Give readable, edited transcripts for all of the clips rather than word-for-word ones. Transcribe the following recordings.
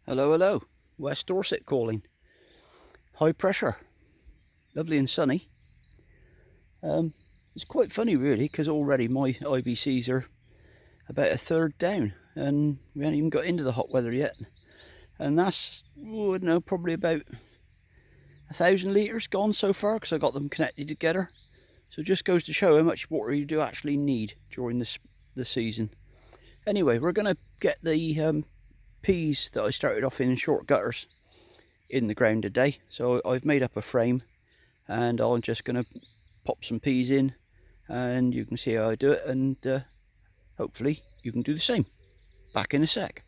Hello, hello. West Dorset calling. High pressure. Lovely and sunny. It's quite funny really, because already my IBCs are about a third down and we haven't even got into the hot weather yet. And that's, I don't know, probably about 1,000 litres gone so far because I got them connected together. So it just goes to show how much water you do actually need during the season. Anyway, we're going to get the peas that I started off in short gutters in the ground today. So I've made up a frame and I'm just going to pop some peas in and you can see how I do it, and hopefully you can do the same. Back in a sec.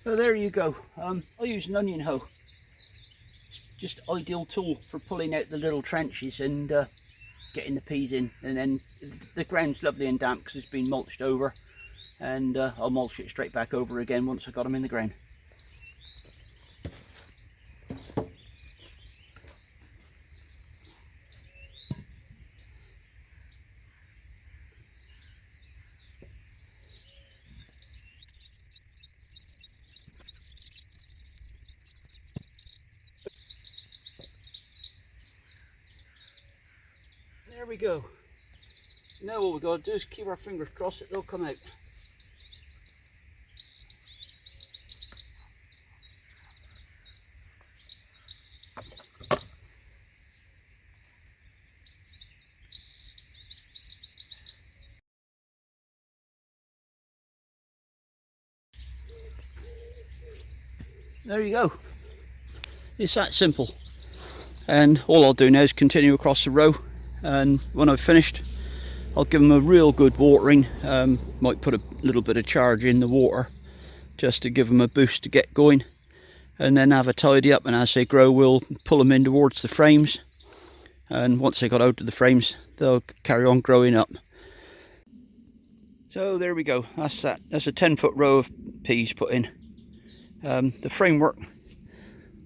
So there you go. I use an onion hoe. It's just ideal tool for pulling out the little trenches and getting the peas in. And then the ground's lovely and damp because it's been mulched over, and I'll mulch it straight back over again once I got them in the ground. There we go. Now all we've got to do is keep our fingers crossed that they'll come out. There you go. It's that simple. And all I'll do now is continue across the row, and when I've finished I'll give them a real good watering. Might put a little bit of charge in the water just to give them a boost to get going, and then have a tidy up, and as they grow we'll pull them in towards the frames, and once they got out of the frames they'll carry on growing up. So there we go, that's a 10-foot row of peas put in. The framework,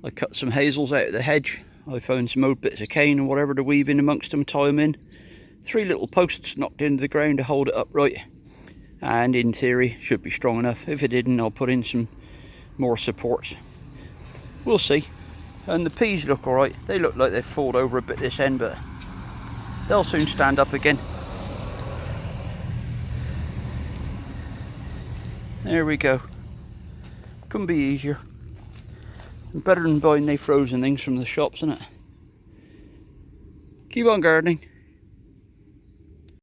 I cut some hazels out of the hedge. I found some old bits of cane or whatever to weave in amongst them, tie them in. 3 little posts knocked into the ground to hold it upright, and in theory should be strong enough. If it didn't, I'll put in some more supports. We'll see. And the peas look alright. They look like they've fallen over a bit this end, but they'll soon stand up again. There we go. Couldn't be easier. Better than buying they frozen things from the shops, isn't it? Keep on gardening.